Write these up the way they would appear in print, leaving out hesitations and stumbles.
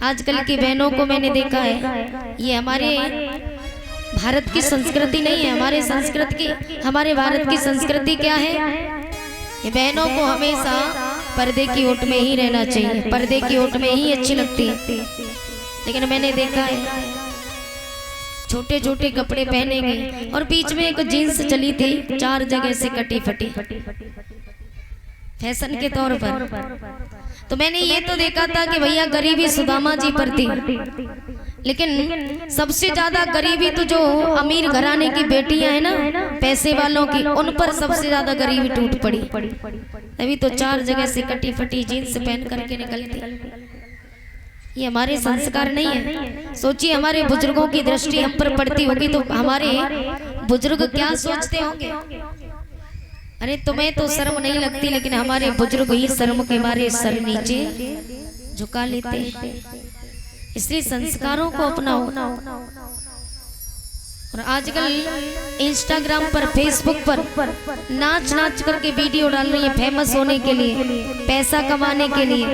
आजकल की बहनों को मैंने देखा है, ये हमारे भारत की संस्कृति नहीं है। हमारे भारत की संस्कृति क्या है, ये बहनों को हमेशा पर्दे की ओट में ही रहना चाहिए, पर्दे की ओट में ही अच्छी लगती है। लेकिन मैंने देखा है छोटे छोटे कपड़े पहनेंगे और बीच में एक जीन्स चली थी 4 जगह से कटी फटी फैशन के तौर पर। तो मैंने ये तो देखा था कि भैया गरीबी सुदामा जी पर थी, लेकिन सबसे ज्यादा गरीबी तो जो अमीर घराने की बेटियां हैं ना, पैसे वालों की, उन पर सबसे ज्यादा गरीबी टूट पड़ी। अभी तो 4 जगह से कटी फटी जीन्स पहन करके निकलती। ये हमारे संस्कार नहीं है। सोचिए हमारे बुजुर्गों की दृष्टि हम पर पड़ती होगी तो हमारे बुजुर्ग क्या सोचते होंगे। अरे तुम्हें तो शर्म नहीं लगती, लेकिन हमारे बुजुर्ग ही शर्म के मारे सर नीचे झुका लेते हैं। इसलिए संस्कारों को अपनाओ। और आजकल इंस्टाग्राम पर, फेसबुक पर नाच नाच करके वीडियो डाल रही है फेमस होने के लिए, पैसा कमाने के लिए।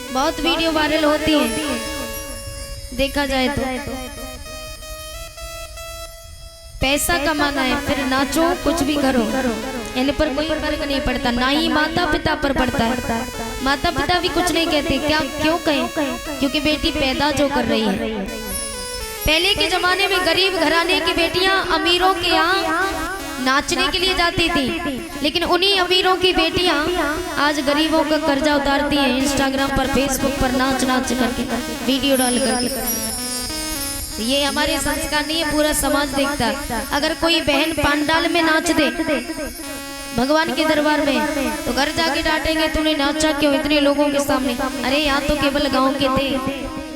बहुत वीडियो वायरल होती है देखा जाए तो। पैसा कमाना है फिर नाचो, कुछ भी करो, इन पर कोई फर्क नहीं पड़ता। ना ही माता पिता पर पड़ता है। माता पिता भी कुछ नहीं कहते, क्या क्यों कहें, क्योंकि बेटी पैदा जो कर रही है। पहले के जमाने में गरीब घराने की बेटियां अमीरों के यहाँ नाचने के लिए जाती थी, लेकिन उन्हीं अमीरों की बेटियां आज गरीबों का कर्जा उतारती हैं इंस्टाग्राम पर, फेसबुक पर नाच नाच करके, वीडियो डाल करके। ये हमारे संस्कार नहीं है, पूरा समाज देखता। अगर कोई बहन पंडाल में नाच दे भगवान के दरबार में, तो घर जाके डांटेंगे तूने नाचा क्यों इतने लोगों के सामने। अरे यहाँ तो केवल गाँव के थे,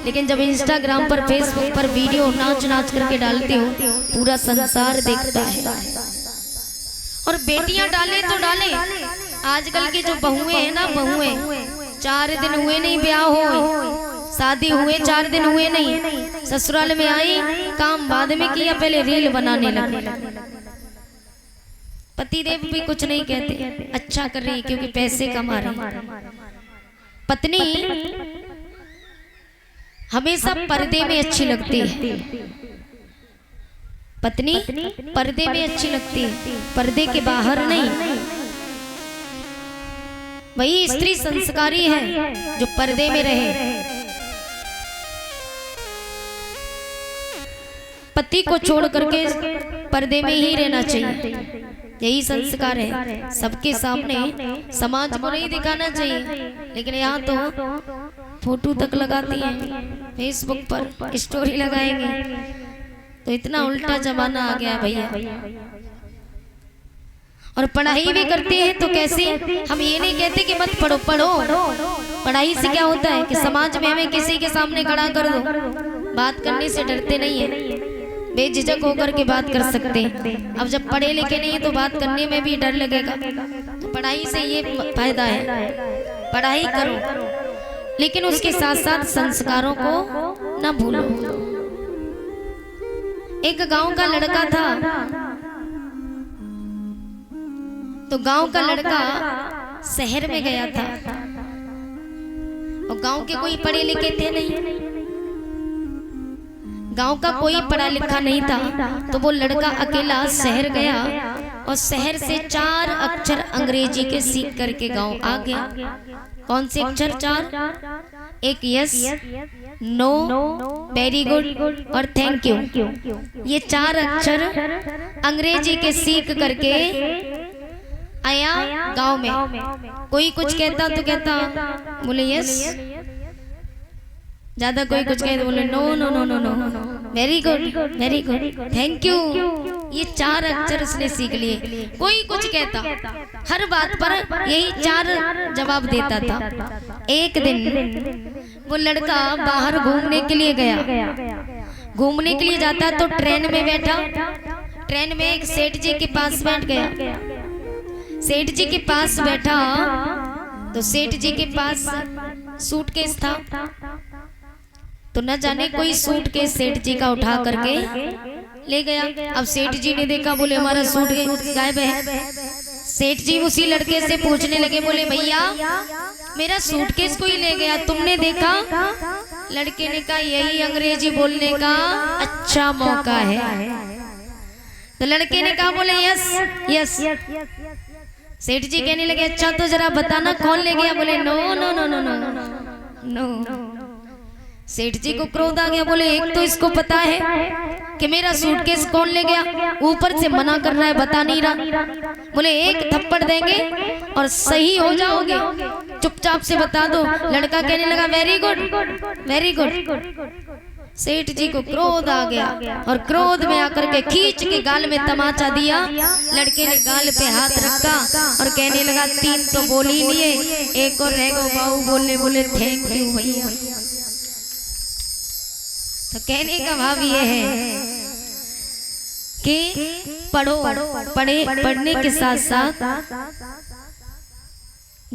लेकिन जब इंस्टाग्राम पर, फेसबुक पर वीडियो नाच नाच करके डालते हो, पूरा संसार देखता है। और बेटियां डाले तो डाले। आजकल की जो बहुएं हैं ना, बहुएं 4 दिन हुए नहीं ब्याह हो, शादी हुए 4 दिन हुए नहीं, ससुराल में आई काम बाद में किया, पहले रील बनाने लगे। पतिदेव भी कुछ नहीं कहते, अच्छा कर रही क्योंकि पैसे कमा रही। पत्नी हमेशा पर्दे में अच्छी लगती है, पत्नी पर्दे में अच्छी लगती है, पर्दे के बाहर नहीं। वही स्त्री संस्कारी है जो पर्दे में रहे। पति को छोड़ करके पर्दे में ही रहना चाहिए, यही संस्कार है। सबके सामने समाज को नहीं दिखाना चाहिए, लेकिन यहाँ तो फोटो तक लगाती हैं, फेसबुक पर स्टोरी लगाएंगे। तो इतना उल्टा जमाना आ गया भैया। और पढ़ाई भी करते हैं तो कैसे, हम ये नहीं कहते कि मत पढ़ो, पढ़ो। पढ़ाई से क्या होता है कि समाज में हमें किसी के सामने खड़ा कर दो, बात करने से डरते नहीं है, बेझिझक होकर के बात कर सकते हैं। अब जब पढ़े लिखे नहीं है तो बात करने में भी डर लगेगा। तो पढ़ाई से ये फायदा है, पढ़ाई करो, लेकिन उसके साथ साथ संस्कारों को ना भूलो। एक गांव का लड़का था, तो गांव का लड़का शहर में गया था, और गांव के कोई पढ़े लिखे थे नहीं, गांव का कोई पढ़ा लिखा नहीं था। तो वो लड़का अकेला शहर गया और शहर से 4 अक्षर अंग्रेजी के सीख करके गांव आ गया। कौन से अक्षर 4? एक यस, नो, वेरी गुड और थैंक यू। ये 4 अक्षर अंग्रेजी के सीख करके आया गांव में। कोई कुछ कहता तो कहता बोले यस, ज्यादा कोई कुछ कहता बोले no no no no no, very good, thank you. ये 4 अक्षर उसने सीख लिए। कोई कुछ कहता, हर बात पर यही 4 जवाब देता था। एक दिन वो लड़का बाहर घूमने के लिए गया। घूमने के लिए जाता तो ट्रेन में बैठा, ट्रेन में एक सेठ जी के पास बैठ गया। सेठ जी के पास बैठा तो सेठ जी के पास सूटकेस था, तो न जाने कोई सूटकेस सेठ जी का उठा करके ले गया। अब सेठ जी ने देखा, बोले हमारा सूटकेस गायब है। सेठ जी उसी लड़के से पूछने लगे, बोले भैया मेरा सूटकेस कोई ले गया, तुमने देखा? लड़के ने कहा यही अंग्रेजी बोलने का अच्छा मौका है। तो लड़के ने कहा बोले यस यस। सेठ जी कहने लगे अच्छा तो जरा बताना कौन ले गया? बोले no no no no no no. सेठ जी को क्रोध आ गया, बोले एक तो इसको पता है कि मेरा सूटकेस कौन ले गया, ऊपर से मना कर रहा है बता नहीं रहा। बोले एक थप्पड़ देंगे और सही हो जाओगे, चुपचाप से बता दो। लड़का कहने लगा वेरी गुड वेरी गुड। सेठ जी को क्रोध आ गया और क्रोध में आकर के खींच के गाल में तमाचा दिया। लड़के ने गाल पे हाथ रखा और कहने लगा 3 तो बोल ही लिए, एक और रह गो बाऊ बोलने। बोले थैंक यू भैया। तो कहने का भाव ये है कि पढ़ने के साथ साथ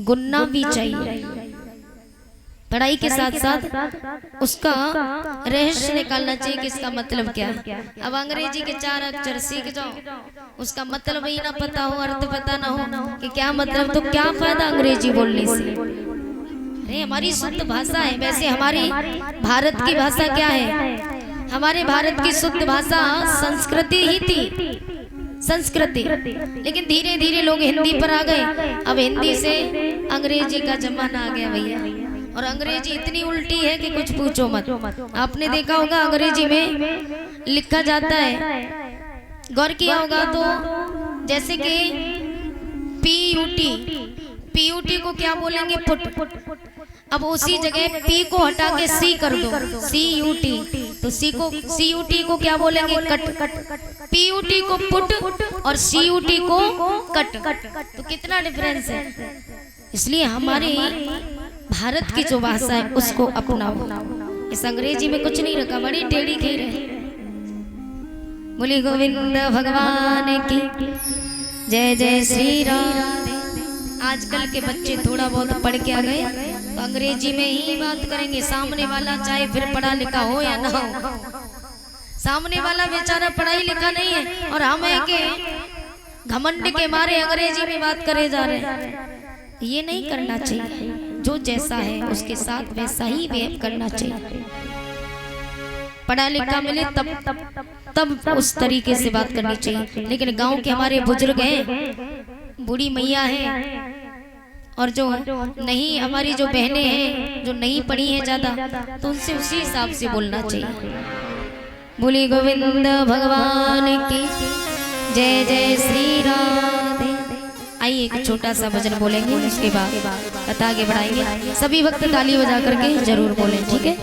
गुन्ना भी चाहिए। पढ़ाई के साथ साथ उसका रहस्य निकालना चाहिए कि इसका मतलब क्या है। अब अंग्रेजी के 4 अक्षर सीख जाओ, उसका मतलब ही ना पता हो, अर्थ पता ना हो कि क्या मतलब, तो क्या फायदा अंग्रेजी बोलने से। अरे हमारी शुद्ध भाषा है। वैसे हमारी भारत की भाषा क्या है? हमारे भारत की शुद्ध भाषा संस्कृति ही थी, संस्कृति। लेकिन धीरे धीरे लोग हिंदी पर आ गए। अब हिंदी से अंग्रेजी का जमाना आ गया भैया। और अंग्रेजी इतनी उल्टी है कि कुछ पूछो मत। आपने देखा होगा अंग्रेजी में लिखा जाता है, गौर किया होगा तो, जैसे कि पीयूटी को क्या बोलेंगे? पुट। अब उसी जगह पी को हटा के सी कर दो, सीयूटी। तो सीयूटी को क्या बोलेंगे? कट। पीयूटी को पुट और सीयूटी को कट। तो कितना डिफरेंस है। इसलिए हमारे भारत की जो भाषा है उसको अपनाओ। इस अंग्रेजी में कुछ नहीं रखा, बड़ी टेढ़ी खीर है। बोली गोविंद भगवान की जय जय श्री राम। आजकल के बच्चे थोड़ा बहुत पढ़ के आ गए तो अंग्रेजी में ही बात करेंगे। सामने वाला चाहे फिर पढ़ा लिखा हो या ना हो, सामने वाला बेचारा पढ़ाई लिखा नहीं है और हम है के घमंड के मारे अंग्रेजी में बात करे जा रहे हैं। ये नहीं करना चाहिए। जो जैसा है उसके साथ वैसा ही व्यवहार करना चाहिए। पढ़ा लिखा मिले तब उस तरीके से बात करनी चाहिए। लेकिन गांव के हमारे बुजुर्ग हैं, बूढ़ी मैया हैं, और जो नहीं, हमारी जो बहनें हैं जो नहीं पढ़ी हैं ज्यादा, तो उनसे उसी हिसाब से बोलना चाहिए। बोली गोविंद भगवान की जय जय श्री राधे। आइए एक छोटा सा भजन बोलेंगे, उसके बाद कथा आगे बढ़ाएंगे। सभी भक्त ताली बजा करके जरूर बोलें, ठीक है।